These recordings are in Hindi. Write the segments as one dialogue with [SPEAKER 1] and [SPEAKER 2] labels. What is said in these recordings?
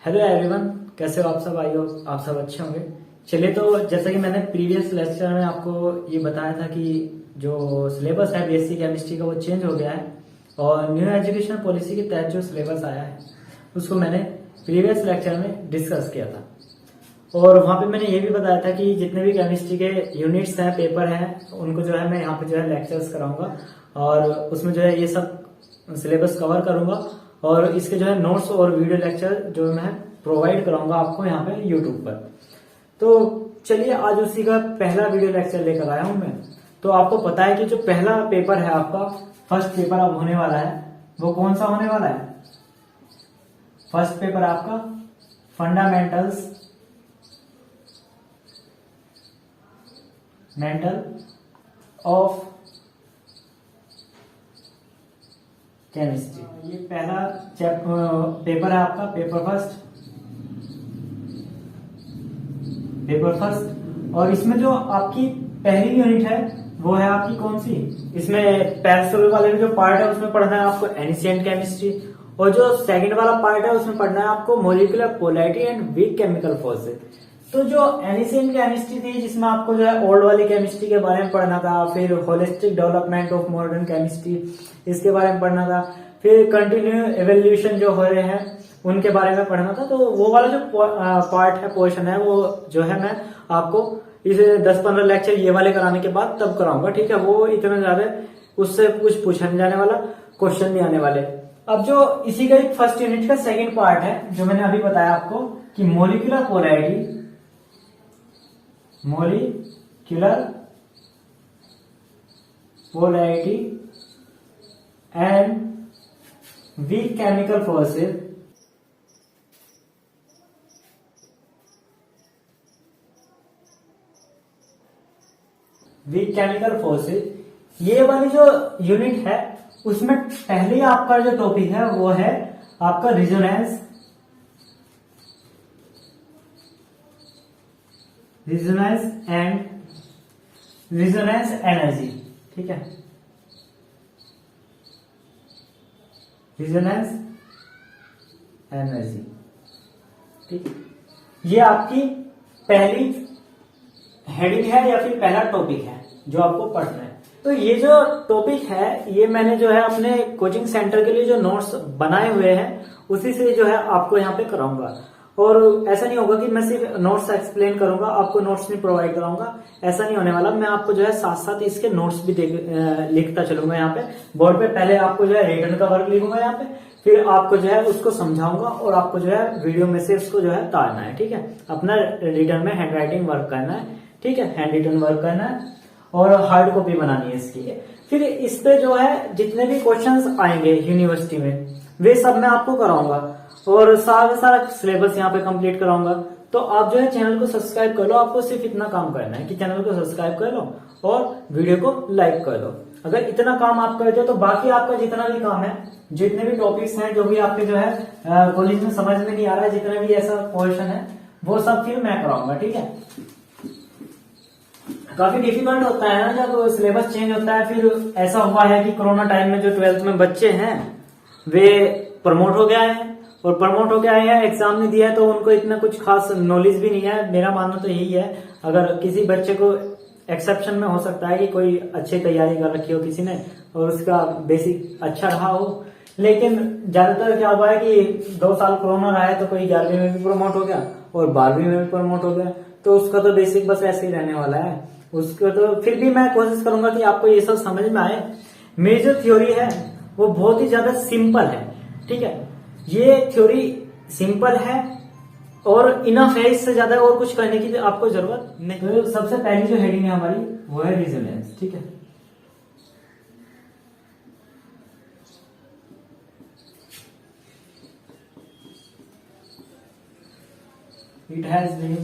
[SPEAKER 1] हेलो एवरीवन, कैसे हो आप सब? आई हो आप सब अच्छे होंगे। चलिए, तो जैसा कि मैंने प्रीवियस लेक्चर में आपको ये बताया था कि जो सिलेबस है बीएससी केमिस्ट्री का वो चेंज हो गया है और न्यू एजुकेशन पॉलिसी के तहत जो सिलेबस आया है उसको मैंने प्रीवियस लेक्चर में डिस्कस किया था। और वहां पे मैंने ये भी बताया था कि जितने भी केमिस्ट्री के यूनिट्स हैं, पेपर हैं, उनको जो है मैं यहाँ पे जो है लेक्चर्स कराऊंगा और उसमें जो है ये सब सिलेबस कवर करूंगा और इसके जो है नोट्स और वीडियो लेक्चर जो मैं प्रोवाइड कराऊंगा आपको यहाँ पे यूट्यूब पर। तो चलिए, आज उसी का पहला वीडियो लेक्चर लेकर आया हूं मैं। तो आपको पता है कि जो पहला पेपर है आपका, फर्स्ट पेपर अब होने वाला है, वो कौन सा होने वाला है? फर्स्ट पेपर आपका फंडामेंटल्स ऑफ केमिस्ट्री। ये पहला पेपर है आपका, पेपर फर्स्ट। और इसमें जो आपकी पहली यूनिट है वो है आपकी कौन सी? इसमें पैरासोल वाले में जो पार्ट है उसमें पढ़ना है आपको एनिशियंट केमिस्ट्री, और जो सेकंड वाला पार्ट है उसमें पढ़ना है आपको molecular polarity and weak chemical forces. तो जो एनिशियंट केमिस्ट्री थी जिसमें आपको जो है ओल्ड वाली केमिस्ट्री के बारे में पढ़ना था, फिर holistic development of modern chemistry इसके बारे में पढ़ना था, फिर कंटिन्यू एवोल्यूशन जो हो रहे हैं उनके बारे में पढ़ना था। तो वो वाला जो पार्ट है, पोर्शन है, वो जो है मैं आपको इसे 10-15 लेक्चर ये वाले कराने के बाद तब कराऊंगा, ठीक है? वो इतना ज्यादा उससे कुछ पूछा नहीं जाने वाला, क्वेश्चन नहीं आने वाले। अब जो इसी का एक फर्स्ट यूनिट का सेकंड पार्ट है जो मैंने अभी बताया आपको कि molecular polarity and weak chemical forces. Weak chemical forces, ये वाली जो यूनिट है उसमें पहले आपका जो टॉपिक है वो है आपका रिजोनेंस एनर्जी, ठीक है? रिजोनेंस एनर्जी, ठीक है? ये आपकी पहली हेडिंग है या फिर पहला टॉपिक है जो आपको पढ़ना है। तो ये जो टॉपिक है ये मैंने जो है अपने कोचिंग सेंटर के लिए जो नोट्स बनाए हुए हैं उसी से जो है आपको यहाँ पे कराऊंगा। और ऐसा नहीं होगा कि मैं सिर्फ नोट्स एक्सप्लेन करूंगा, आपको नोट्स नहीं प्रोवाइड कराऊंगा, ऐसा नहीं होने वाला। मैं आपको जो है साथ साथ इसके नोट्स भी लिखता चलूंगा यहाँ पे बोर्ड पे। पहले आपको जो है रिटन का वर्क लिखूंगा यहाँ पे, फिर आपको जो है उसको समझाऊंगा और आपको जो है वीडियो में से उसको जो है तारना है, ठीक है? अपना रिटन में हैंड राइटिंग वर्क करना है, ठीक है? हैंड रिटन वर्क करना है और हार्ड कॉपी बनानी है इसकी। फिर इस पे जो है जितने भी क्वेश्चंस आएंगे यूनिवर्सिटी में वे सब मैं आपको कराऊंगा और सारा सिलेबस यहाँ पे कंप्लीट कराऊंगा। तो आप जो है चैनल को सब्सक्राइब कर लो, आपको सिर्फ इतना काम करना है कि चैनल को सब्सक्राइब कर लो और वीडियो को लाइक कर दो। अगर इतना काम आप करते हो तो बाकी आपका जितना भी काम है, जितने भी टॉपिक्स हैं, जो भी आपके जो है कॉलेज में समझ में नहीं आ रहा है, जितना भी ऐसा पोर्शन है वो सब फिर मैं कराऊंगा, ठीक है? काफी डिफिकल्ट होता है ना जब सिलेबस चेंज होता है। फिर ऐसा हुआ है कि कोरोना टाइम में जो 12th में बच्चे हैं वे प्रमोट हो गया है और प्रमोट हो गया है, एग्जाम नहीं दिया है, तो उनको इतना कुछ खास नॉलेज भी नहीं है। मेरा मानना तो यही है, अगर किसी बच्चे को एक्सेप्शन में हो सकता है कि कोई अच्छी तैयारी कर रखी हो किसी ने और उसका बेसिक अच्छा रहा हो, लेकिन ज्यादातर क्या हुआ है कि 2 साल कोरोना रहा है तो कोई 11वीं में भी प्रमोट हो गया और 12वीं में भी प्रमोट हो गया, तो उसका तो बेसिक बस ऐसे ही रहने वाला है उसको। तो फिर भी मैं कोशिश करूंगा कि आपको ये सब समझ में आए। मेरी जो थ्योरी है वो बहुत ही ज्यादा सिंपल है, ठीक है? ये थ्योरी सिंपल है और इनफ है, इससे ज्यादा और कुछ करने की आपको जरूरत नहीं। तो सबसे पहली जो हेडिंग है हमारी वो है रिजोनेंस, ठीक है? इट हैज बीन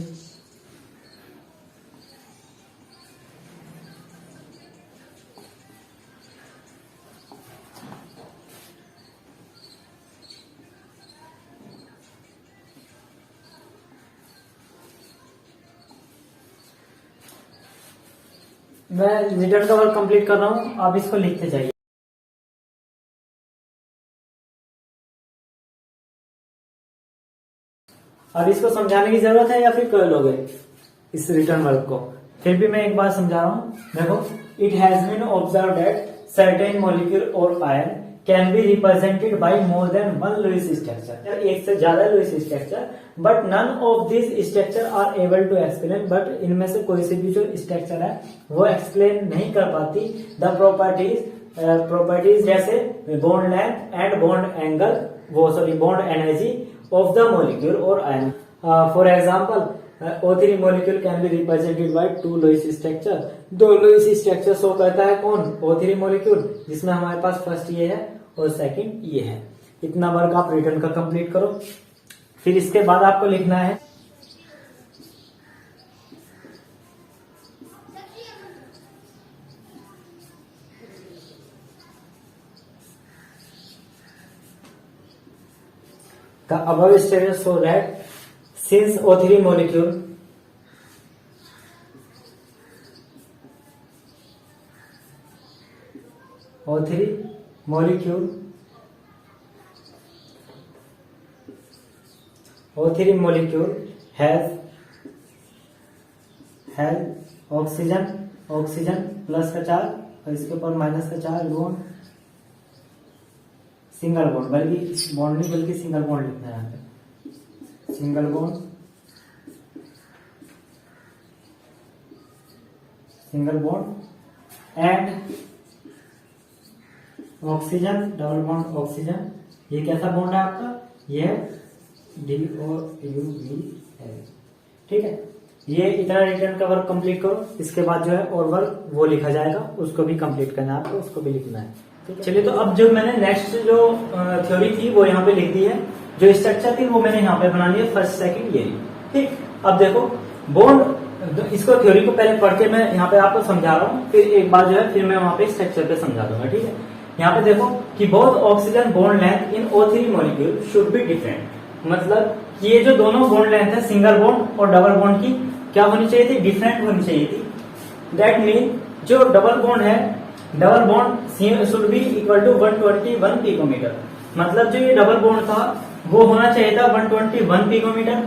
[SPEAKER 1] मैं रिटर्न का वर्क कंप्लीट कर रहा हूं, आप इसको लिखते जाइए। अब इसको समझाने की जरूरत है या फिर कर लोगे इस रिटर्न वर्क को? फिर भी मैं एक बार समझा रहा हूँ। देखो, it has been observe that certain molecule or ion can be represented by more than one Lewis structure, एक से ज्यादा Lewis structure, but none of this structure are able to explain, but इनमें से कोई से भी जो स्ट्रक्चर है वो एक्सप्लेन नहीं कर पाती द प्रॉपर्टीज जैसे bond length and bond angle, bond energy of the molecule or ion. For example, O3 molecule can be represented by two Lewis structure। दो Lewis structure शो करता है कौन? O3 molecule, जिसमें हमारे पास फर्स्ट ये है और सेकंड ये है। इतना वर्क आप रिटर्न का कंप्लीट करो। फिर इसके बाद आपको लिखना है the above statement show that since O3 molecule has oxygen plus का चार्ज और इसके ऊपर माइनस का चार्ज, बॉन्ड सिंगल बॉन्ड, बल्कि बॉन्ड नहीं बल्कि सिंगल बॉन्ड लिखना है यहाँ पे, single bond and oxygen double bond oxygen. ये कैसा बॉन्ड है आपका? ये DOUV है। ठीक है, ये इतना रिटर्न का वर्क कंप्लीट करो। इसके बाद जो है और वर्क वो लिखा जाएगा, उसको भी कंप्लीट करना है आपको, उसको भी लिखना है। ठीक है, चलिए तो अब जो मैंने नेक्स्ट जो थ्योरी थी वो यहाँ पे लिख दी है, जो स्ट्रक्चर थी वो मैंने यहाँ पे बना लिया, फर्स्ट सेकंड ये। ठीक, अब देखो बॉन्ड, इसको थ्योरी को पहले पढ़ के मैं यहाँ पे आपको समझा रहा हूँ, फिर एक बार जो है फिर मैं वहां पे स्ट्रक्चर पे समझा दूंगा। ठीक है, यहाँ पे देखो कि both oxygen bond length in O3 molecule should be different, मतलब कि ये जो दोनों बॉन्ड लेंथ है सिंगल बॉन्ड और डबल बॉन्ड की क्या होनी चाहिए थी? डिफरेंट होनी चाहिए थी। दैट मीन जो डबल बॉन्ड है, double bond should be equal to 121 picometre, मतलब जो ये डबल बॉन्ड था वो होना चाहिए था 121 picometre,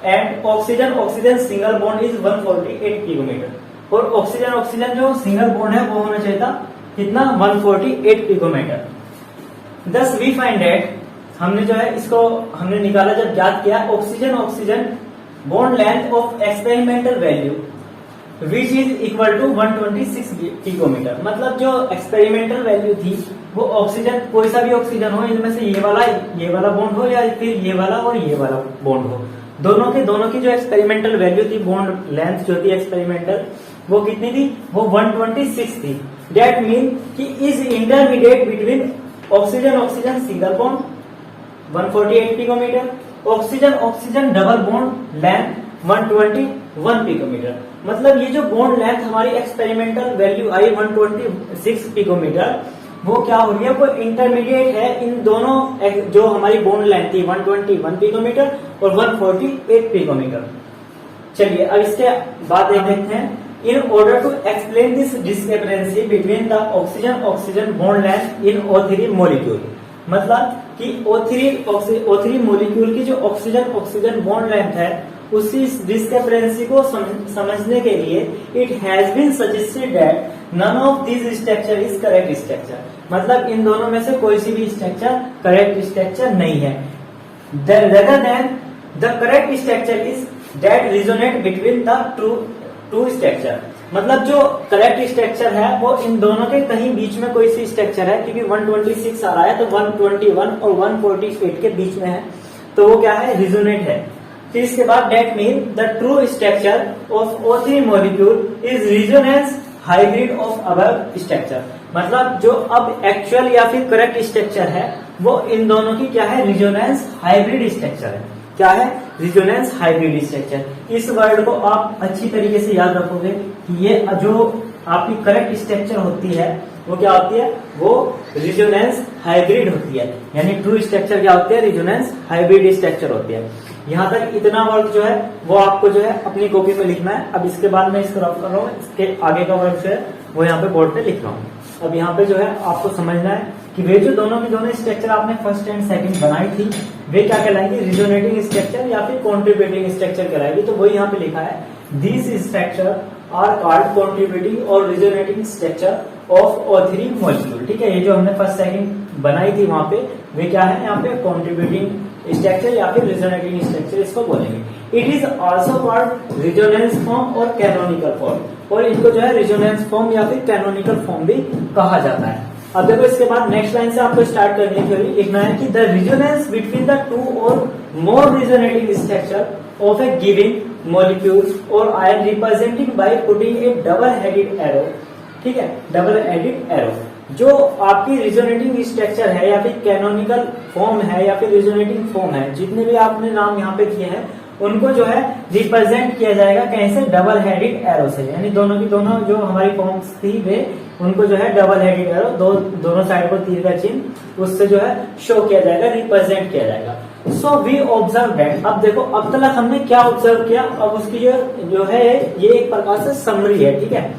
[SPEAKER 1] and oxygen single bond is 148 picometre, और ऑक्सीजन जो सिंगल बॉन्ड है वो होना चाहिए था कितना? 148 पिकोमीटर। दस वी फाइंड दैट, हमने जो है इसको हमने निकाला, जब ज्ञात किया oxygen bond length of experimental value which is equal to 126 picometre, मतलब जो एक्सपेरिमेंटल वैल्यू थी वो ऑक्सीजन, कोई सा भी ऑक्सीजन हो, इनमें से ये वाला बॉन्ड हो या फिर ये वाला और ये वाला बॉन्ड हो, दोनों की जो एक्सपेरिमेंटल वैल्यू थी, बॉन्ड लेंथ जो थी एक्सपेरिमेंटल, वो कितनी थी? वो 126 थी। दैट मीन कि is intermediate between oxygen single bond 148 picometre, oxygen double bond length 121 picometre, मतलब ये जो बॉन्ड लेंथ हमारी एक्सपेरिमेंटल वैल्यू आई 126 पिकोमीटर, वो क्या हो रही है? वो इंटरमीडिएट है इन दोनों, जो हमारी बॉन्ड लेंथ थी 121 पिकोमीटर और 148 पिकोमीटर। चलिए अब इसके बाद देखते हैं, in order to explain this discrepancy between the oxygen bond length in O3 molecule, मतलब कि O3 मॉलिक्यूल की जो ऑक्सीजन बॉन्ड लेंथ है उसी डिस्क्रिपेंसी को समझने के लिए it has been suggested that none of this structure is correct structure, मतलब इन दोनों में से कोई सी भी स्ट्रक्चर करेक्ट स्ट्रक्चर नहीं है। rather than the correct structure is that resonate between the two structure, मतलब जो करेक्ट स्ट्रक्चर है वो इन दोनों के कहीं बीच में कोई सी स्ट्रक्चर है, क्योंकि 126 आ रहा है तो 121 और 148 के बीच में है, तो वो क्या है? रिजोनेट है। फिर इसके बाद that mean the true structure of O3 molecule is resonance hybrid of above structure, मतलब जो अब एक्चुअल या फिर करेक्ट स्ट्रक्चर है वो इन दोनों की क्या है? रिजोनेंस हाइब्रिड स्ट्रक्चर है। क्या है? Resonance hybrid structure. इस वर्ड को आप अच्छी तरीके से याद रखोगे कि ये जो आपकी करेक्ट स्ट्रक्चर होती है वो क्या होती है? वो रिजोनेंस हाइब्रिड होती है, यानी ट्रू स्ट्रक्चर क्या होती है? रिजोनेंस हाइब्रिड स्ट्रक्चर होती है। यहाँ तक इतना वर्क जो है वो आपको जो है अपनी कॉपी में लिखना है। अब इसके बाद मैं इसको रफ कर रहा हूँ, इसके आगे का वर्क जो है वो यहाँ पे बोर्ड पे लिख रहा हूँ। अब यहाँ पे जो है आपको समझना है कि वे जो दोनों की दोनों स्ट्रक्चर आपने फर्स्ट एंड सेकंड बनाई थी वे क्या कहलाएंगे, रिजोनेटिंग स्ट्रक्चर या फिर कॉन्ट्रीब्यूटिंग स्ट्रक्चर कहलाएगी। तो वही यहाँ पे लिखा है, this structure are called contributing और रिजोनेटिंग स्ट्रक्चर ऑफ ऑथरी मॉलिक्यूल। ठीक है, ये जो हमने फर्स्ट सेकंड बनाई थी वहां पे वे क्या है, यहाँ पे कॉन्ट्रीब्यूटिंग स्ट्रक्चर या फिर रिजोनेटिंग स्ट्रक्चर इसको बोलेंगे। It is also called resonance form और कैनोनिकल फॉर्म, और इनको जो है रिजोनेंस फॉर्म या फिर कैनोनिकल फॉर्म भी कहा जाता है। अब देखो इसके बाद नेक्स्ट लाइन से आपको स्टार्ट करनी है, थ्योरी लिखना है कि the resonance between the two or more resonating structure of a given molecule or ion represented by putting a double headed arrow. ठीक है, डबल हेडेड एरो जो आपकी रिजोनेटिंग स्ट्रक्चर है या फिर कैनोनिकल फॉर्म है या फिर रिजोनेटिंग फॉर्म है, जितने भी आपने नाम यहाँ पे किए हैं उनको जो है रिप्रेजेंट किया जाएगा कैसे, डबल हेडेड एरो से। यानी दोनों की दोनों जो हमारी फॉर्म्स थी वे उनको जो है डबल हेडेड एरो दोनों साइड पर तीर का चिन्ह उससे जो है शो किया जाएगा, रिप्रेजेंट किया जाएगा। सो वी ऑब्जर्व दैट, अब देखो अब तक हमने क्या ऑब्जर्व किया, अब उसकी जो है ये एक प्रकार से समरी है। ठीक है,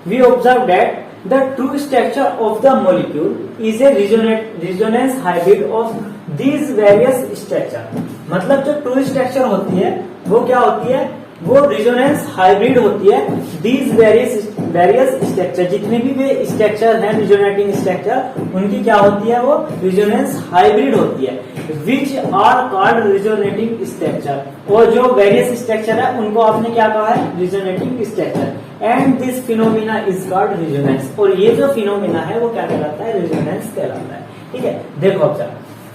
[SPEAKER 1] we observe that the true structure of the molecule is a resonance hybrid of these various structure. मतलब जो ट्रू स्ट्रक्चर होती है वो क्या होती है, वो रिजोनेंस हाइब्रिड होती है दीज वेरियस स्ट्रक्चर, जितने भी वे स्ट्रक्चर हैं रिजोनेटिंग स्ट्रक्चर उनकी क्या होती है, वो रिजोनेंस हाइब्रिड होती है, which are called resonating structure. और जो वेरियस स्ट्रक्चर है उनको आपने क्या कहा है, resonating structure. And this phenomena is called resonance, और ये जो फिनोमिना है वो क्या कहलाता है, रिजोनेंस कहलाता है। ठीक है, देखो अब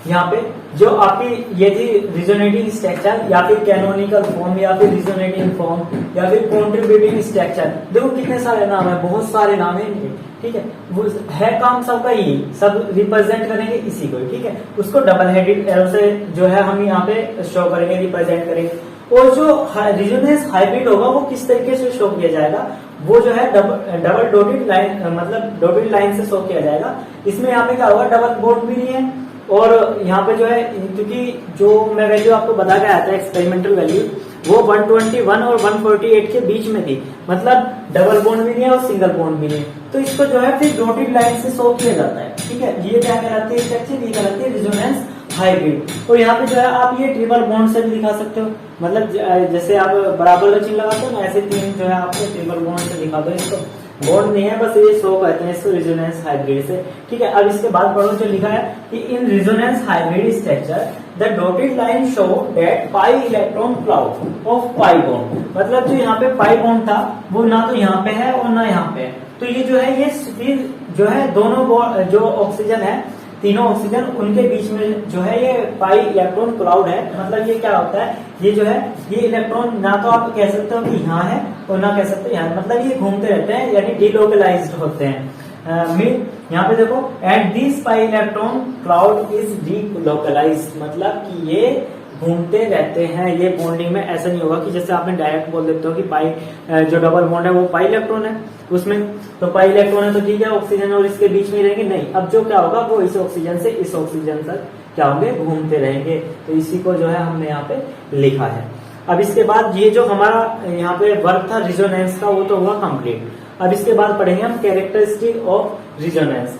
[SPEAKER 1] यहाँ पे जो आपकी ये थी रिजोनेटिंग स्ट्रक्चर या फिर कैनोनिकल फॉर्म या फिर रिजोनेटिंग फॉर्म या फिर कॉन्ट्रीब्यूटिंग स्ट्रक्चर, देखो कितने सारे नाम है, बहुत सारे नाम है इनके। ठीक है, वो है काम सबका यही, सब रिप्रेजेंट करेंगे इसी को। ठीक है, उसको डबल हेडेड एरो से जो है हम यहाँ पे शो करेंगे, रिप्रेजेंट करेंगे। और जो रिजोनेंस हाइब्रिड होगा वो किस तरीके से शो किया जाएगा, वो जो है डबल डॉटेड लाइन, मतलब डॉटेड लाइन से शो किया जाएगा। इसमें यहाँ पे क्या होगा, डबल बॉन्ड भी नहीं है, और यहाँ पे जो है क्योंकि जो मैं वैल्यू आपको बता के आया था एक्सपेरिमेंटल वैल्यू वो 121 और 148 के बीच में थी, मतलब डबल बॉन्ड भी नहीं है और सिंगल बॉन्ड भी नहीं, तो इसको जो है फिर डॉटेड लाइन से शो किया जाता है। ठीक है, ये क्या कहलाती है स्ट्रक्चर, ये कहलाती है रिजोनेंस हाइब्रिड। और यहाँ पे जो है आप ये ट्रिपल बॉन्ड से भी दिखा सकते हो, मतलब जैसे आप बराबर का चिन्ह लगाते हो ना, ऐसे तीन जो है आपको ट्रिपल बॉन्ड से दिखा दो, इसको बॉन्ड नहीं है बस ये शो करते हैं इसको रिजोनेंस हाइब्रिड से। ठीक है, अब इसके बाद पढ़ो जो लिखा है कि in resonance hybrid structure the dotted line show that pi electron cloud of pi bond, मतलब जो यहाँ पे पाई बॉन्ड था वो ना तो यहाँ पे है और ना यहाँ पे है, तो ये जो है ये फिर जो है दोनों जो ऑक्सीजन है, तीनों ऑक्सीजन उनके बीच में जो है ये पाई इलेक्ट्रॉन क्लाउड है। मतलब ये क्या होता है, ये जो है ये इलेक्ट्रॉन ना तो आप कह सकते हो कि यहाँ है और ना कह सकते हो यहाँ, मतलब ये घूमते रहते हैं यानी डिलोकलाइज्ड होते हैं। मीन यहाँ पे देखो and this pi electron cloud is delocalized, मतलब कि ये घूमते रहते हैं। ये बॉन्डिंग में ऐसा नहीं होगा कि जैसे आपने डायरेक्ट बोल देते हो कि पाई जो डबल बॉन्ड है वो पाई इलेक्ट्रॉन है उसमें, तो पाई इलेक्ट्रॉन है तो ठीक है ऑक्सीजन और इसके बीच में रहेंगे, नहीं। अब जो क्या होगा वो इस ऑक्सीजन से इस ऑक्सीजन तक क्या होंगे, घूमते रहेंगे। तो इसी को जो है हमने यहाँ पे लिखा है। अब इसके बाद ये जो हमारा यहाँ पे वर्क था रिजोनेंस का वो तो हुआ कंप्लीट। अब इसके बाद पढ़ेंगे हम कैरेक्टरिस्टिक ऑफ रिजोनेंस।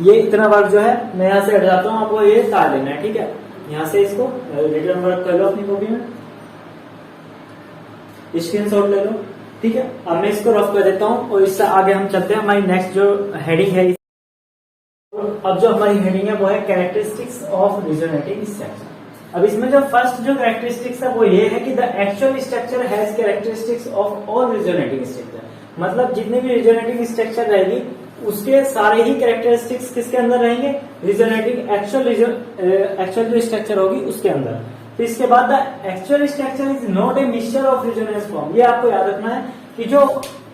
[SPEAKER 1] ये इतना वर्क जो है मैं यहाँ से हट जाता हूँ, आपको ये तार लेना है। ठीक है, यहाँ से इसको रिटर्न वर्क कर लो अपनी कॉपी में, स्क्रीनशॉट ले लो। ठीक है, अब मैं इसको रफ कर देता हूँ और इससे आगे हम चलते हैं। हमारी नेक्स्ट जो हेडिंग है, अब जो हमारी हेडिंग है वो है कैरेक्टरिस्टिक्स ऑफ रिजोनेटिंग स्ट्रक्चर। अब इसमें जो फर्स्ट जो कैरेक्टरिस्टिक्स है वो ये है कि the actual structure has characteristics of all resonating structure, मतलब जितने भी रिजोनेटिंग स्ट्रक्चर रहेगी उसके सारे ही कैरेक्टरिस्टिक्स किसके अंदर रहेंगे, रिजोनेटिंग एक्चुअल जो स्ट्रक्चर होगी उसके अंदर। तो इसके बाद the actual structure is not a mixture of resonance form. ये आपको याद रखना है कि जो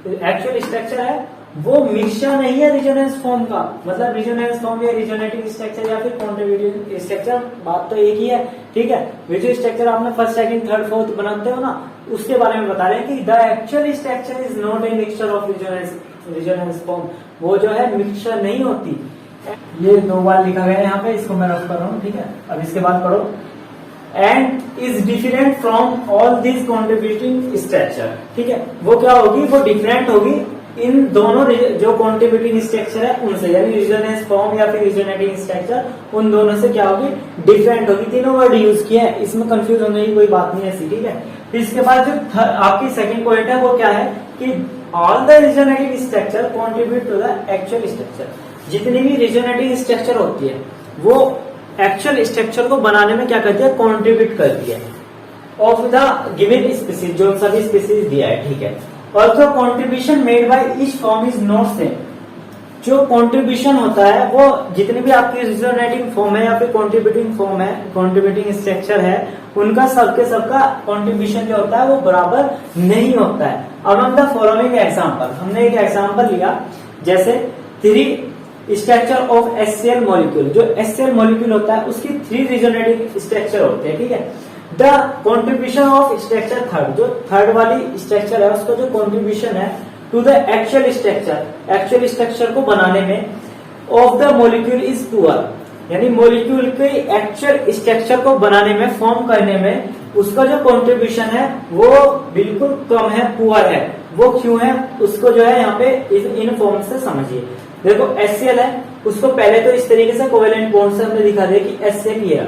[SPEAKER 1] एक्चुअल स्ट्रक्चर है वो मिक्सचर नहीं है रिजोनेंस फॉर्म का, मतलब रिजोनेंस फॉर्म या रिजोनेटिंग स्ट्रक्चर या फिर कॉन्ट्रीब्यूटिंग स्ट्रक्चर, बात तो एक ही है। ठीक है, वे जो स्ट्रक्चर आपने फर्स्ट सेकंड थर्ड फोर्थ बनाते हो ना उसके बारे में बता रहे हैं कि the actual structure is not a mixture of resonance form, वो जो है मिक्सचर नहीं होती। ये 2 बार लिखा गया है यहाँ पे, इसको मैं रफ कर रहा हूँ। ठीक है, अब इसके बाद पढ़ो and is different from all this contributing structure. ठीक है, वो क्या होगी, वो डिफरेंट होगी इन दोनों जो कॉन्ट्रीब्यूटिंग स्ट्रक्चर है उनसे, यानी रेजोनेंस फॉर्म या फिर रेजोनेटिंग स्ट्रक्चर उन दोनों से क्या होगी, डिफरेंट होगी। तीनों वर्ड यूज किया है, इसमें कंफ्यूज होने की कोई बात नहीं है, ठीक है। फिर इसके बाद जो आपकी सेकंड पॉइंट है वो क्या है कि all the resonating structure contribute to the actual structure. जितनी भी रेजोनेटिंग स्ट्रक्चर होती है वो एक्चुअल स्ट्रक्चर को बनाने में क्या करती है, कॉन्ट्रीब्यूट करती है ऑफ द गिवन स्पीसीज, जो सभी स्पीसीज दिया है, ठीक है। Also contribution made by each form is not same. जो कॉन्ट्रीब्यूशन होता है वो जितनी भी आपकी रेजोनेटिंग फॉर्म है या फिर कॉन्ट्रीब्यूटिंग फॉर्म है, कॉन्ट्रीब्यूटिंग स्ट्रक्चर है, उनका सबका कॉन्ट्रीब्यूशन जो होता है वो बराबर नहीं होता है। अमंग द फॉलोइंग एग्जांपल, हमने एक एग्जांपल लिया, जैसे 3 स्ट्रक्चर ऑफ HCl मॉलिक्यूल। जो HCl मॉलिक्यूल होता है उसकी 3 रेजोनेटिंग स्ट्रक्चर होते हैं, ठीक है। The contribution of structure third, जो थर्ड वाली स्ट्रक्चर है उसका जो कॉन्ट्रीब्यूशन है टू द एक्चुअल स्ट्रक्चर को बनाने में of the molecule is poor, यानी मॉलिक्यूल के एक्चुअल स्ट्रक्चर को बनाने में, फॉर्म करने में उसका जो कॉन्ट्रीब्यूशन है वो बिल्कुल कम है, पुअर है। वो क्यों है, उसको जो है यहाँ पे इन फॉर्म से समझिए। देखो HCl है, उसको पहले तो इस तरीके से कोवेलेंट बॉन्ड से हमने दिखा दिया कि HCl ये है,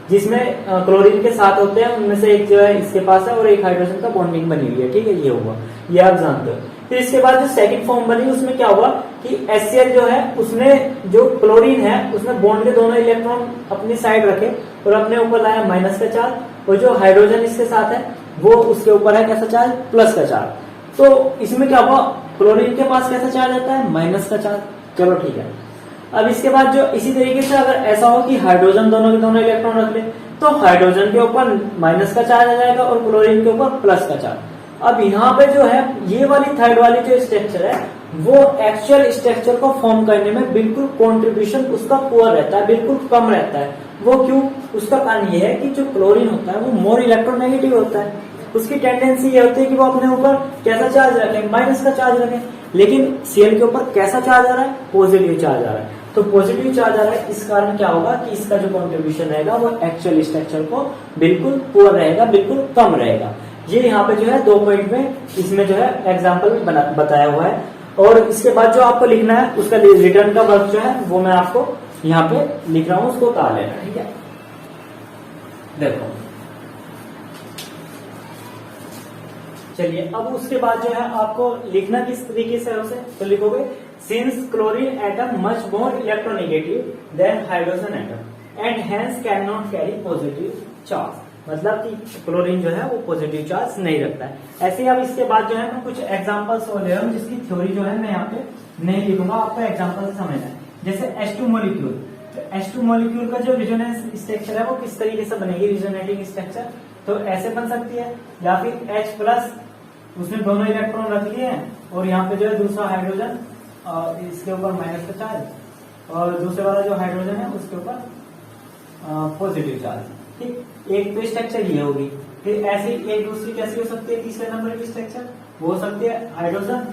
[SPEAKER 1] जिसमें क्लोरीन के साथ होते हैं, उनमें से एक जो है इसके पास है और एक हाइड्रोजन का बॉन्डिंग बनी हुई है, ठीक है, ये हुआ, ये आप जानते हो। फिर इसके बाद जो सेकंड फॉर्म बनी उसमें क्या हुआ कि HCl जो है उसने जो क्लोरीन है उसने बॉन्ड के दोनों इलेक्ट्रॉन अपनी साइड रखे और अपने ऊपर लाया माइनस का चार्ज, और जो हाइड्रोजन इसके साथ है वो उसके ऊपर है कैसा चार्ज, प्लस का चार्ज। तो इसमें क्या हुआ, क्लोरीन के पास कैसा चार्ज आता है, माइनस का चार्ज। चलो ठीक है। अब इसके बाद जो इसी तरीके से अगर ऐसा हो कि हाइड्रोजन दोनों के दोनों इलेक्ट्रॉन रख ले तो हाइड्रोजन के ऊपर माइनस का चार्ज आ जाएगा और क्लोरीन के ऊपर प्लस का चार्ज। अब यहाँ पे जो है ये वाली थर्ड वाली जो स्ट्रक्चर है वो एक्चुअल स्ट्रक्चर को फॉर्म करने में बिल्कुल कंट्रीब्यूशन उसका पुअर रहता है, बिल्कुल कम रहता है। वो क्यों, उसका कारण ये है कि जो क्लोरीन होता है वो मोर इलेक्ट्रोनेगेटिव होता है। उसकी टेंडेंसी ये होती है कि वो अपने ऊपर कैसा चार्ज रखे, माइनस का चार्ज रखे। लेकिन Cl के ऊपर कैसा चार्ज आ रहा है, पॉजिटिव चार्ज आ रहा है। तो पॉजिटिव चार्ज आ रहा है, इस कारण क्या होगा कि इसका जो कॉन्ट्रीब्यूशन रहेगा वो एक्चुअल स्ट्रक्चर को बिल्कुल पुअर रहेगा, बिल्कुल कम रहेगा। ये यहाँ पे जो है 2 पॉइंट में इसमें जो है एग्जाम्पल में बताया हुआ है। और इसके बाद जो आपको लिखना है उसका रिटर्न का वर्क जो है वो मैं आपको यहाँ पे लिख रहा हूँ, उसको उतार लेना, ठीक है। देखो चलिए, अब उसके बाद जो है आपको लिखना किस तरीके से है उसे, तो लिखोगे since chlorine atom much more electronegative than hydrogen atom and hence can not carry positive charge. मतलब कि क्लोरीन जो है वो पॉजिटिव चार्ज नहीं रखता है। ऐसे ही अब इसके बाद जो है मैं कुछ एग्जांपल्स ले रहा हूँ जिसकी थ्योरी जो है मैं यहाँ पे नहीं लिखूंगा, आपको एग्जांपल से समझना है। जैसे H2 मॉलिक्यूल, तो H2 मॉलिक्यूल का जो रेजोनेंस स्ट्रक्चर है वो किस तरीके से बनेगी, रेजोनेटिंग स्ट्रक्चर तो ऐसे बन सकती है, या फिर H+ उसने दोनों इलेक्ट्रॉन रख लिए हैं और यहाँ पे जो है दूसरा हाइड्रोजन इसके ऊपर माइनस का चार्ज और दूसरे वाला जो हाइड्रोजन है उसके ऊपर पॉजिटिव चार्ज, ठीक। एक तो स्ट्रक्चर ये होगी। फिर ऐसे एक दूसरी कैसी हो सकती है, तीसरे नंबर की स्ट्रक्चर वो हो सकती है हाइड्रोजन,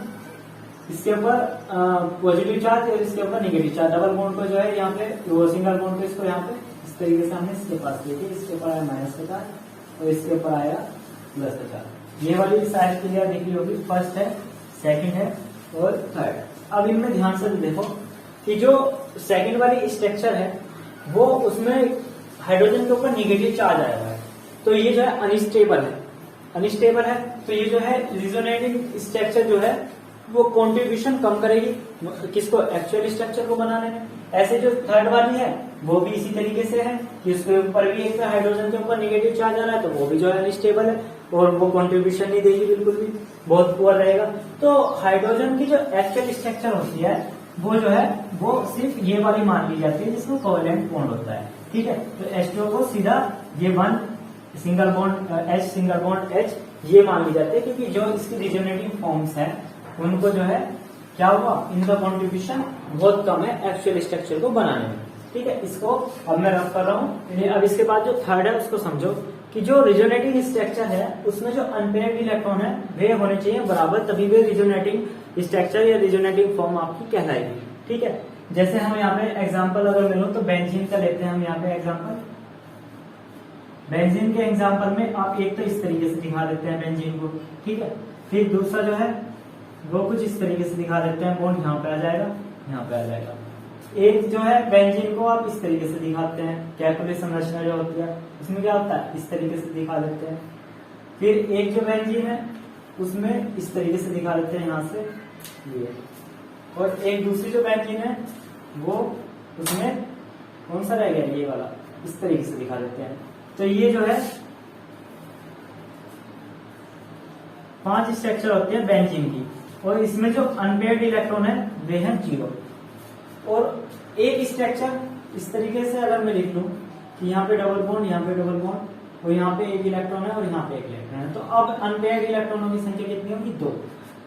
[SPEAKER 1] इसके ऊपर पॉजिटिव चार्ज और इसके ऊपर नेगेटिव चार्ज। डबल बॉन्ड को जो है यहाँ पे, वो सिंगल बॉन्ड को इसको यहाँ पे इस तरीके से हमने इसके पास देखिए, इसके ऊपर आया माइनस का चार्ज और इसके ऊपर आया प्लस का चार्ज। ये वाली साइज क्लियर दिख रही होगी, फर्स्ट है, सेकंड है और थर्ड। अब इनमें ध्यान से देखो कि जो सेकंड वाली स्ट्रक्चर है वो उसमें हाइड्रोजन के ऊपर निगेटिव चार्ज आया हुआ है, तो ये जो है अनस्टेबल है। तो ये जो है रेजोनेटिंग स्ट्रक्चर जो है वो कंट्रीब्यूशन कम करेगी किसको, एक्चुअल स्ट्रक्चर को बनाने में। ऐसे जो थर्ड वाली है वो भी इसी तरीके से है कि उसके ऊपर भी एक हाइड्रोजन के ऊपर निगेटिव चार्ज आ रहा है, तो वो भी जो है अनस्टेबल है और वो कंट्रीब्यूशन नहीं देगी, बिल्कुल भी बहुत पुअर रहेगा। तो हाइड्रोजन की जो एक्चुअल स्ट्रक्चर होती है वो जो है वो सिर्फ ये वाली मान ली जाती है जिसमें कोवेलेंट बॉन्ड होता है, ठीक है। तो H2 को सीधा ये 1 single bond H single bond H ये मान ली जाती है, क्योंकि जो इसकी रिजोनेटिंग फॉर्म्स हैं उनको जो है क्या हुआ, इनका कॉन्ट्रीब्यूशन बहुत कम है एक्चुअल स्ट्रक्चर को बनाने में, ठीक है। इसको अब मैं रफ कर रहा हूँ। अब इसके बाद जो थर्ड है उसको समझो कि जो रिजोनेटिंग स्ट्रक्चर है उसमें जो अनपेयर्ड इलेक्ट्रॉन है वे होने चाहिए बराबर, तभी वे रिजोनेटिंग स्ट्रक्चर या रिजोनेटिंग फॉर्म आपकी कहलाएगी, ठीक है। जैसे हम यहाँ पे एग्जांपल अगर ले लो तो बेंजीन का लेते हैं हम यहाँ पे एग्जांपल। बेंजीन के एग्जांपल में आप एक तो इस तरीके से दिखा देते हैं बेंजीन को, ठीक है। फिर दूसरा जो है वो कुछ इस तरीके से दिखा देते हैं, बॉन्ड यहाँ पे आ जाएगा, यहाँ पे आ जाएगा। एक जो है बेंजीन को आप इस तरीके से दिखाते हैं, कैपिलरी संरचना जो होती है उसमें क्या होता है, इस तरीके से दिखा देते हैं। फिर एक जो बेंजीन है उसमें इस तरीके से दिखा देते हैं यहाँ से ये, और एक दूसरी जो बेंजीन है वो उसमें कौन सा रह गया, ये वाला, इस तरीके से दिखा देते हैं। तो ये जो है 5 स्ट्रक्चर होते हैं बेंजीन की, और इसमें जो अनपेयर्ड इलेक्ट्रॉन है वे हैं 0। और एक स्ट्रक्चर इस तरीके से अगर मैं लिख लूं कि यहाँ पे डबल बॉन्ड, यहाँ पे डबल बॉन्ड, और यहाँ पे एक इलेक्ट्रॉन है और यहाँ पे एक इलेक्ट्रॉन है, तो अब अनपेयर्ड इलेक्ट्रॉनों की संख्या कितनी होगी, 2।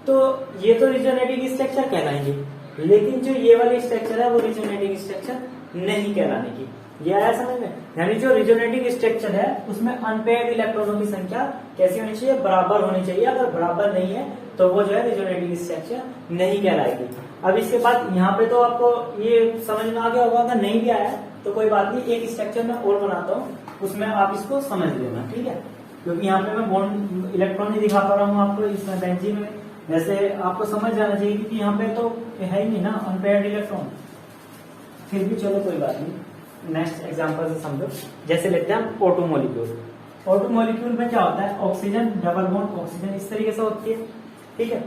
[SPEAKER 1] तो ये तो रिजोनेटिंग स्ट्रक्चर कहलाएंगे, लेकिन जो ये वाली स्ट्रक्चर है वो रिजोनेटिंग स्ट्रक्चर नहीं कहलाने की। ये आया समझ में? यानी जो रिजोनेटिंग स्ट्रक्चर है उसमें अनपेयर्ड इलेक्ट्रॉनों की संख्या कैसी होनी चाहिए, बराबर होनी चाहिए। अगर बराबर नहीं है तो वो जो है रिजोनेटिंग स्ट्रक्चर नहीं कहलाएगी। अब इसके बाद यहाँ पे तो आपको ये समझ में आ गया होगा, अगर नहीं भी आया तो कोई बात नहीं, एक स्ट्रक्चर मैं और बनाता हूँ, उसमें आप इसको समझ लेना, ठीक है? क्योंकि यहाँ पे मैं बॉन्ड इलेक्ट्रॉन नहीं दिखा पा रहा हूँ आपको इसमें बेंजीन में, वैसे आपको समझ जाना चाहिए क्योंकि यहाँ पे तो है ही नहीं ना अनपेयर्ड इलेक्ट्रॉन। फिर भी चलो कोई बात नहीं, नेक्स्ट एग्जांपल से समझो। जैसे लेते हैं हम O2 मॉलिक्यूल। O2 मॉलिक्यूल में क्या होता है, ऑक्सीजन डबल बॉन्ड ऑक्सीजन इस तरीके से होती है, ठीक है?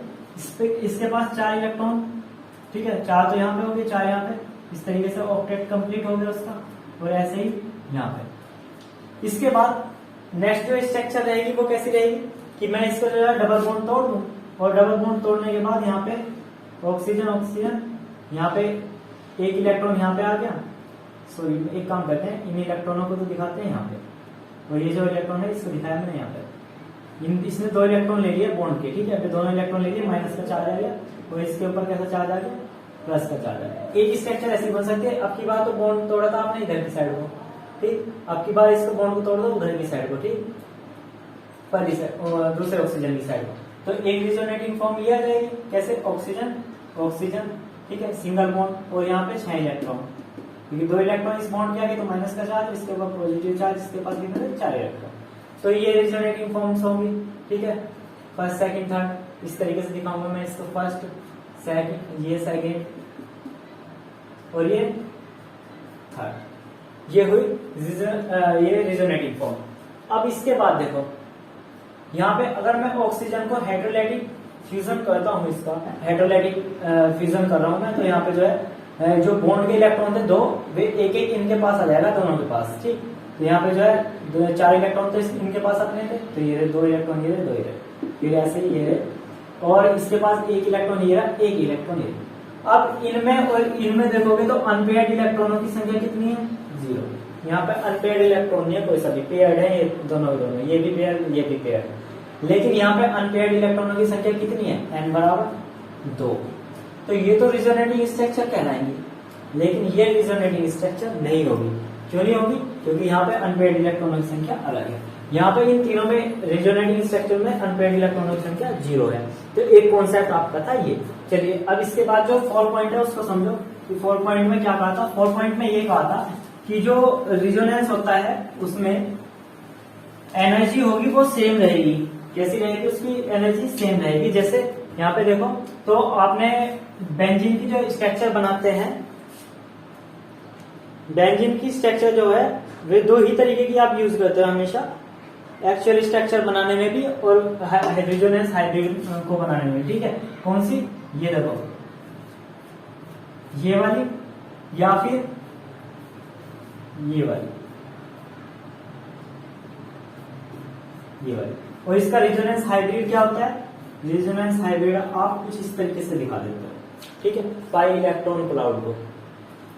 [SPEAKER 1] इसके पास 4 इलेक्ट्रॉन, ठीक है, 4 तो यहाँ पे हो गए, 4 यहाँ पे, इस तरीके से ऑक्टेट कंप्लीट हो गया उसका, और ऐसे ही यहाँ पे। इसके बाद नेक्स्ट जो स्ट्रक्चर रहेगी वो कैसी रहेगी कि मैं इसको जो है डबल बॉन्ड तोड़ दूं, और डबल बॉन्ड तोड़ने के बाद यहाँ पे ऑक्सीजन ऑक्सीजन, यहाँ पे एक इलेक्ट्रॉन यहाँ पे आ गया। सॉरी, एक काम करते हैं, इन इलेक्ट्रॉनों को तो दिखाते हैं यहाँ पे, और ये जो इलेक्ट्रॉन है इसको दिखाया मैंने यहाँ पे। इसने 2 इलेक्ट्रॉन ले लिए बॉन्ड के, ठीक है, फिर दोनों इलेक्ट्रॉन ले लिए, माइनस का चार्ज आ गया, और इसके ऊपर कैसा चार्ज आ गया, प्लस का चार्ज आ गया। एक स्ट्रक्चर ऐसी बन सकती है। अब की बार तो बॉन्ड तोड़ा था आपने इधर की साइड को, ठीक, अब की बार इसको बॉन्ड को तोड़ दो उधर की साइड को, ठीक, पहली साइड और दूसरे ऑक्सीजन की साइड को, तो एक रिजोनेटिंग फॉर्म ये आ जाएगी। कैसे, ऑक्सीजन ऑक्सीजन, ठीक है, सिंगल बॉन्ड, और यहाँ पे 6 इलेक्ट्रॉन, क्योंकि 2 इलेक्ट्रॉन इस बॉन्ड के आगे तो माइनस का चार्ज, इसके ऊपर पॉजिटिव चार्ज, इसके पास कितने 4 इलेक्ट्रॉन, तो ये रिजोनेटिंग फॉर्म्स होंगी, ठीक है। फर्स्ट सेकंड थर्ड इस तरीके से दिखाऊंगा मैं इसको, फर्स्ट सेकंड, ये सेकंड और ये थर्ड, ये हुई ये रिजोनेटिंग फॉर्म। अब इसके बाद देखो यहाँ पे अगर मैं ऑक्सीजन को हाइड्रोलाइटिक फ्यूजन करता हूँ, इसका हाइड्रोलाइटिक फ्यूजन कर रहा हूँ मैं, तो यहाँ पे जो है जो बॉन्ड के इलेक्ट्रॉन थे 2, वे एक एक इनके पास आ जाएगा, दोनों के पास, ठीक। तो यहाँ पे जो है 4 इलेक्ट्रॉन तो इनके पास अपने थे, तो ये रहे 2 इलेक्ट्रॉन, ये रहे 2 इलेक्ट्रॉन, फिर ऐसे ही ये रहे, और इसके पास 1 इलेक्ट्रॉन, ये रहा 1 इलेक्ट्रॉन, ये। अब इनमें और इनमें देखोगे तो अनपेयर्ड इलेक्ट्रॉनों की संख्या कितनी है, 0। यहाँ पे अनपेयर्ड इलेक्ट्रॉन नहीं है कोई सा भी, पेयर्ड है ये दोनों, ये भी पेयर्ड, ये भी पेयर्ड। लेकिन यहाँ पे अनपेयर्ड इलेक्ट्रॉनों की संख्या कितनी है, n बराबर 2। तो ये तो रिजोनेटिंग स्ट्रक्चर कहलाएंगे, लेकिन ये रिजोनेटिंग स्ट्रक्चर नहीं होगी। क्यों नहीं होगी? क्योंकि यहाँ पे अनपेयर्ड इलेक्ट्रॉनों की संख्या अलग है। यहाँ पे इन तीनों में रिजोनेटिंग स्ट्रक्चर में अनपेयर्ड इलेक्ट्रॉनों की संख्या 0 है। तो एक कॉन्सेप्ट आपका था ये। चलिए अब इसके बाद जो 4 पॉइंट है उसको समझो कि 4 पॉइंट में क्या कहा था। 4 पॉइंट में ये कहा था कि जो रिजोनेंस होता है उसमें एनर्जी होगी वो सेम रहेगी। कैसी रहेगी? उसकी एनर्जी सेम रहेगी। जैसे यहाँ पे देखो तो आपने बेंजीन की जो स्ट्रक्चर बनाते हैं, बेंजीन की स्ट्रक्चर जो है वे 2 ही तरीके की आप यूज करते हो हमेशा, एक्चुअल स्ट्रक्चर बनाने में भी और रिजोनेंस हाइब्रिड को बनाने में। ठीक है, कौन सी? ये देखो, ये वाली या फिर ये वाली, ये वाली। और इसका रिजोनेंस हाइब्रिड क्या होता है? रिजोनेंस हाइब्रिड आप कुछ इस तरीके से दिखा देते हो। ठीक है, पाई इलेक्ट्रॉन क्लाउड को,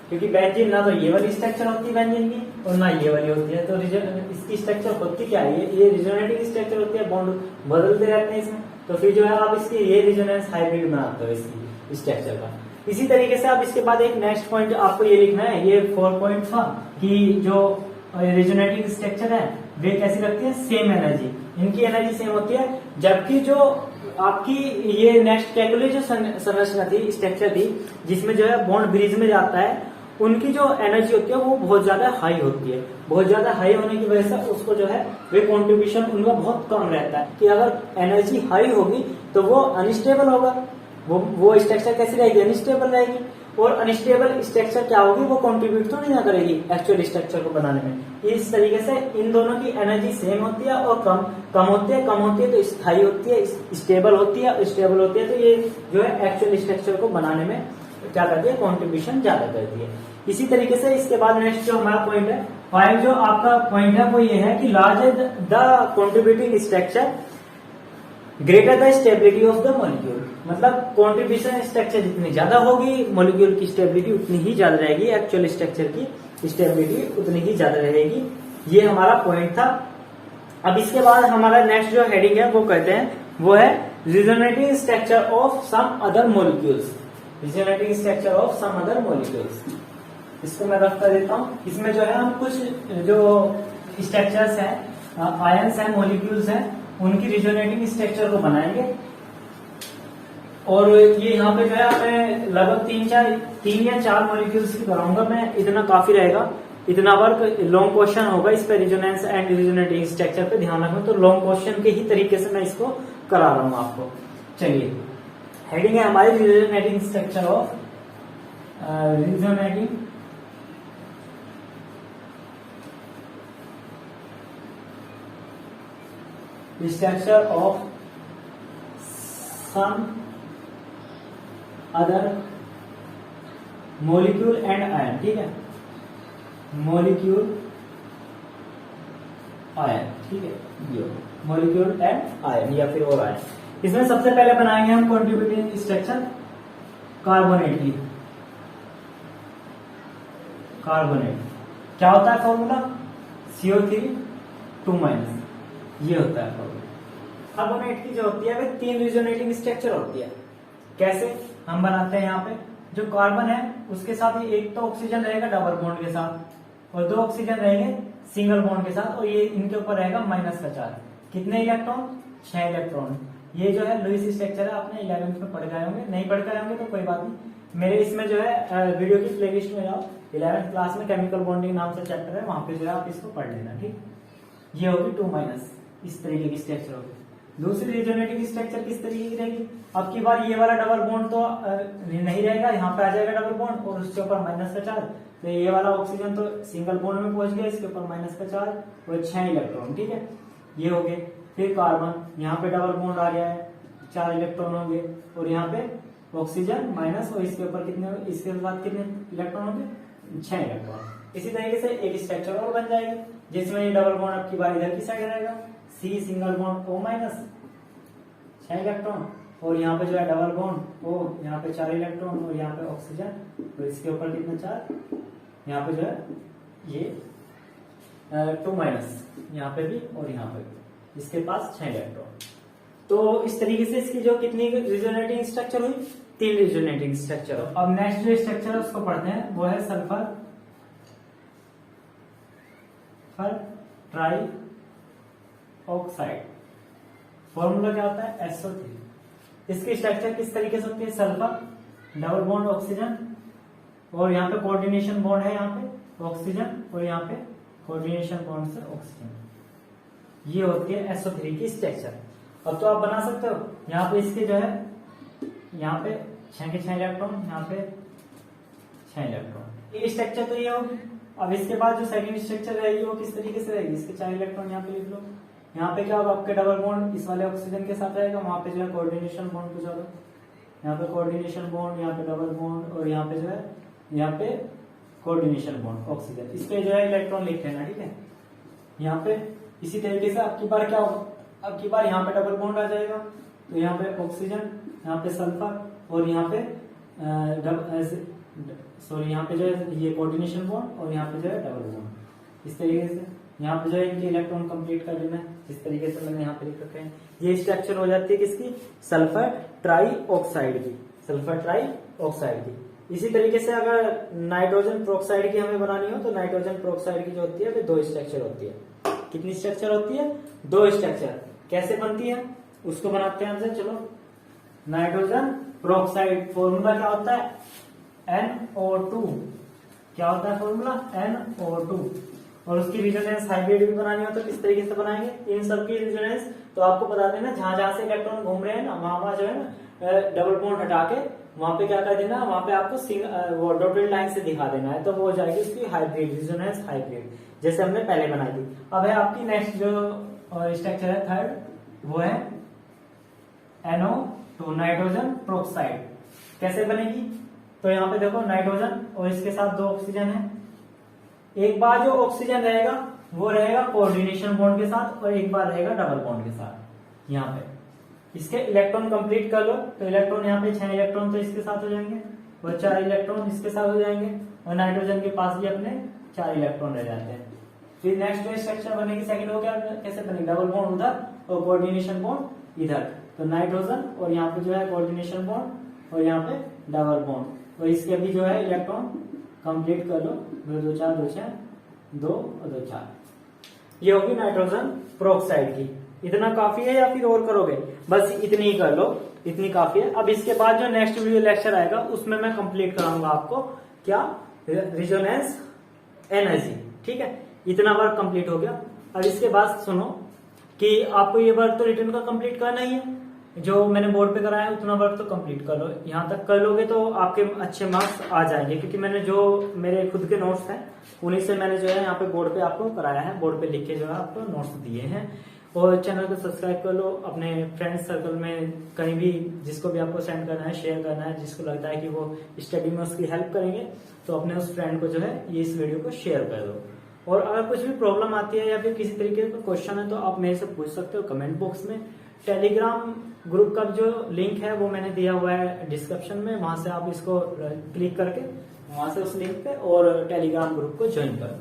[SPEAKER 1] क्योंकि बेंजीन ना तो ये वाली स्ट्रक्चर होती है बेंजीन की और ना ये वाली होती है। तो इसकी स्ट्रक्चर होती क्या है? ये रिजोनेटिंग स्ट्रक्चर होती है, बॉन्ड बदलते रहते हैं इसमें। तो फिर जो है आप इसकी ये रिजोनेंस हाइब्रिड बनाते हो इसकी स्ट्रक्चर का। इसी तरीके से आप इसके बाद एक नेक्स्ट पॉइंट आपको ये लिखना है, ये 4 पॉइंट था कि जो रिजोनेटिंग स्ट्रक्चर है वे कैसी रखती है? सेम एनर्जी, इनकी एनर्जी सेम होती है। जबकि जो आपकी ये नेक्स्ट कैलकुलेट जो संरचना थी, स्ट्रक्चर थी, जिसमें जो है बॉन्ड ब्रिज में जाता है, उनकी जो एनर्जी होती है वो बहुत ज्यादा हाई होती है। बहुत ज्यादा हाई होने की वजह से उसको जो है वे कॉन्ट्रीब्यूशन उनका बहुत कम रहता है कि अगर एनर्जी हाई होगी तो वो अनस्टेबल होगा, वो स्ट्रक्चर कैसी रहेगी, अनस्टेबल रहेगी। और अनस्टेबल स्ट्रक्चर क्या होगी, वो कंट्रीब्यूट तो नहीं ना करेगी एक्चुअल स्ट्रक्चर को बनाने में। इस तरीके से इन दोनों की एनर्जी सेम होती है और कम होती है तो स्थायी होती है, स्टेबल होती है, स्टेबल होती है तो ये जो है एक्चुअल स्ट्रक्चर को बनाने में क्या करती है, कॉन्ट्रीब्यूशन ज्यादा करती है। इसी तरीके से इसके बाद नेक्स्ट जो हमारा पॉइंट है 5, जो आपका पॉइंट है वो ये है कि larger the contributing structure greater the stability of the molecule. मतलब कॉन्ट्रीब्यूशन स्ट्रक्चर जितनी ज्यादा होगी, मॉलिक्यूल की स्टेबिलिटी उतनी ही ज्यादा रहेगी, एक्चुअल स्ट्रक्चर की स्टेबिलिटी उतनी ही ज्यादा रहेगी। ये हमारा पॉइंट था। अब इसके बाद हमारा नेक्स्ट जो हेडिंग है वो कहते हैं, वो है resonating structure of some other molecules. Resonating structure of some other molecules, इसको मैं रख कर देता हूँ। इसमें जो है हम कुछ जो स्ट्रक्चर्स हैं, आयंस हैं, मॉलिक्यूल्स हैं, उनकी रिजोनेटिंग स्ट्रक्चर को बनाएंगे। और ये यहाँ पे जो है मैं लगभग 3 या 4 मॉलिक्यूल्स की कराऊंगा मैं, इतना काफी रहेगा। इतना वर्क लॉन्ग क्वेश्चन होगा इस पे, रिजोनेंस एंड रिजोनेटिंग स्ट्रक्चर पे ध्यान रखना। तो लॉन्ग क्वेश्चन के ही तरीके से मैं इसको करा रहा हूँ आपको। चलिए, हेडिंग है हमारी resonating structure of resonating structure of some other molecule and ion. ठीक है, मॉलिक्यूल आयन, ठीक है, ये मॉलिक्यूल एंड आयन या फिर और आयन। इसमें सबसे पहले बनाएंगे हम कॉन्ट्रीब्यूटिंग स्ट्रक्चर कार्बोनेट की। कार्बोनेट क्या होता है फॉर्मूला, CO3 2-, ये होता है फॉर्मूला। कार्बोनेट की जो होती है वे 3 रिजोनेटिंग स्ट्रक्चर होती है। कैसे हम बनाते हैं, यहाँ पे जो कार्बन है उसके साथ एक तो ऑक्सीजन रहेगा डबल बॉन्ड के साथ और 2 ऑक्सीजन रहेंगे सिंगल बॉन्ड के साथ, और ये इनके ऊपर रहेगा माइनस का चार्ज। कितने इलेक्ट्रॉन, 6 इलेक्ट्रॉन। ये जो है लुईस स्ट्रक्चर है, आपने 11th में पढ़ गए होंगे, नहीं पढ़ गए होंगे तो कोई बात नहीं, मेरे इसमें जो है वीडियो की प्लेलिस्ट में जाओ, 11th क्लास में केमिकल बॉन्डिंग नाम से चैप्टर है, वहां पे जो है आप इसको पढ़ लेना। ठीक, ये होगी 2-, इस तरीके की स्ट्रक्चर होगी। दूसरी रिजोनेटिंग स्ट्रक्चर किस तरीके की रहेगी, अब की बार ये वाला डबल बॉन्ड तो नहीं रहेगा, यहाँ पे आ जाएगा डबल बॉन्ड और उसके ऊपर माइनस का चार्ज। तो ये वाला ऑक्सीजन तो सिंगल बॉन्ड में पहुंच गया, इसके ऊपर माइनस का चार्ज और 6 इलेक्ट्रॉन। ठीक है, ये हो गए। फिर कार्बन, यहाँ पे डबल बॉन्ड आ गया है, 4 इलेक्ट्रॉन होंगे, और यहाँ पे ऑक्सीजन माइनस, और इसके ऊपर कितने, इसके बाद कितने इलेक्ट्रॉन होंगे, 6 इलेक्ट्रॉन। इसी तरीके से एक स्ट्रक्चर और बन जाएगा जिसमें ये डबल बॉन्ड अब की बार इधर की साइड रहेगा, C single bond O-, 6 electron, और यहाँ पे जो है डबल बॉन्ड O, यहाँ पे 4 इलेक्ट्रॉन, और यहाँ पे ऑक्सीजन, तो इसके ऊपर कितना चार्ज, यहाँ पे जो है ये 2-, यहाँ पे भी और यहाँ पे भी, इसके पास 6 इलेक्ट्रॉन। तो इस तरीके से इसकी जो कितनी रिजोनेटिंग स्ट्रक्चर हुई, 3 रिजोनेटिंग स्ट्रक्चर। अब नेक्स्ट जो स्ट्रक्चर है उसको पढ़ते हैं, वो है सल्फर ट्राई ऑक्साइड। फॉर्मूला क्या होता है, SO3। इसकी स्ट्रक्चर किस तरीके से होती है, सल्फर डबल बॉन्ड ऑक्सीजन, और यहाँ पे कोऑर्डिनेशन बॉन्ड है, यहाँ पे ऑक्सीजन, और यहाँ पे कोऑर्डिनेशन बॉन्ड से ऑक्सीजन। ये होती है SO3 की स्ट्रक्चर। अब तो आप बना सकते हो, यहाँ पे इसके जो है, यहाँ पे 6 के 6 इलेक्ट्रॉन, यहाँ पे 6 इलेक्ट्रॉन। ये स्ट्रक्चर तो ये होगी। अब इसके बाद जो सेकंड स्ट्रक्चर रहेगी वो किस तरीके से रहेगी, इसके 4 इलेक्ट्रॉन यहाँ पे लिख लो। यहाँ पे क्या होगा, आपके डबल बॉन्ड इस वाले ऑक्सीजन के साथ रहेगा, वहां पे जो है कोऑर्डिनेशन बॉन्ड कुछ होगा, यहाँ पे कोऑर्डिनेशन बॉन्ड, यहाँ पे डबल बॉन्ड, और यहाँ पे जो है, यहाँ पे कोऑर्डिनेशन बॉन्ड ऑक्सीजन। इस पे जो है इलेक्ट्रॉन लिख लेना। ठीक है, यहाँ पे इसी तरीके से अब की बार क्या होगा, अब की बार यहाँ पे डबल बॉन्ड आ जाएगा, तो यहाँ पे ऑक्सीजन, यहाँ पे सल्फर, और यहाँ पे सॉरी यहाँ पे जो है ये कोऑर्डिनेशन बॉन्ड, और यहाँ पे जो है डबल बॉन्ड। इस तरीके से यहाँ पे जो है इनके इलेक्ट्रॉन कंप्लीट कर देना है, जिस तरीके से मैंने यहाँ पे लिख रखे हैं। ये स्ट्रक्चर हो जाती है किसकी, सल्फर ट्राई ऑक्साइड की, सल्फर ट्राई ऑक्साइड की। इसी तरीके से अगर नाइट्रोजन प्रोक्साइड की हमें बनानी हो तो नाइट्रोजन प्रोक्साइड की जो होती है वे 2 स्ट्रक्चर होती है। कितनी स्ट्रक्चर होती है, 2 स्ट्रक्चर। कैसे बनती है उसको बनाते हैं हमसे। चलो, नाइट्रोजन प्रोक्साइड फॉर्मूला क्या होता है, NO2। क्या होता है फॉर्मूला, NO2। और उसकी रेजोनेंस हाइब्रिड भी बनानी हो तो किस तरीके से बनाएंगे, इन सब की रेजोनेंस तो आपको बता देना, जहां जहां से इलेक्ट्रॉन घूम रहे हैं ना वहां जो है ना डबल बॉन्ड हटा के वहां पे क्या कर देना, वहां पे आपको वो डॉटेड लाइन से दिखा देना है, तो वो हो जाएगी उसकी हाइब्रिड, रेजोनेंस हाइब्रिड, जैसे हमने पहले बनाई थी। अब है आपकी नेक्स्ट जो स्ट्रक्चर है थर्ड, वो है NO2 नाइट्रोजन प्रोक्साइड। कैसे बनेगी, तो यहाँ पे देखो नाइट्रोजन और इसके साथ 2 ऑक्सीजन है, एक बार जो ऑक्सीजन रहेगा वो रहेगा कोऑर्डिनेशन बॉन्ड के साथ और एक बार रहेगा डबल बॉन्ड के साथ। यहाँ पे इसके इलेक्ट्रॉन कंप्लीट कर लो, तो इलेक्ट्रॉन यहाँ पे 6 इलेक्ट्रॉन तो इसके साथ हो जाएंगे और 4 इलेक्ट्रॉन इसके साथ हो जाएंगे और नाइट्रोजन के पास भी अपने 4 इलेक्ट्रॉन रह जाते हैं। फिर नेक्स्ट जो स्ट्रक्चर बनेगी सेकंड, वो क्या कैसे बनेगी, डबल बॉन्ड उधर और कोऑर्डिनेशन बॉन्ड इधर, तो नाइट्रोजन और यहाँ पे जो है कोऑर्डिनेशन बॉन्ड और यहाँ पे डबल बॉन्ड, और इसके भी जो है इलेक्ट्रॉन कंप्लीट कर लो, 2 2 4 2 6 2 और 2 4, ये होगी नाइट्रोजन प्रोक्साइड की। इतना काफी है या फिर और करोगे, बस इतनी ही कर लो, इतनी काफी है। अब इसके बाद जो नेक्स्ट वीडियो लेक्चर आएगा उसमें मैं कंप्लीट कराऊंगा आपको क्या, रेजोनेंस एनर्जी, ठीक है। इतना वर्क कंप्लीट हो गया। अब इसके बाद सुनो कि आपको ये वर्क तो रिटर्न का कंप्लीट करना ही है, जो मैंने बोर्ड पे कराया है उतना वर्क तो कंप्लीट कर लो। यहाँ तक कर लोगे तो आपके अच्छे मार्क्स आ जाएंगे, क्योंकि मैंने जो मेरे खुद के नोट्स हैं उन्हीं से मैंने जो है यहाँ पे बोर्ड पे आपको कराया है, बोर्ड पे लिख के जो है आपको नोट्स दिए हैं। और चैनल को सब्सक्राइब कर लो, अपने फ्रेंड्स सर्कल में कहीं भी जिसको भी आपको सेंड करना है, शेयर करना है, जिसको लगता है कि वो स्टडी में उसकी हेल्प करेंगे तो अपने उस फ्रेंड को जो है ये इस वीडियो को शेयर कर दो। और अगर कुछ भी प्रॉब्लम आती है या फिर किसी तरीके का क्वेश्चन है तो आप मेरे से पूछ सकते हो कमेंट बॉक्स में। टेलीग्राम ग्रुप का जो लिंक है वो मैंने दिया हुआ है डिस्क्रिप्शन में, वहां से आप इसको क्लिक करके वहां से उस लिंक पे और टेलीग्राम ग्रुप को ज्वाइन करो।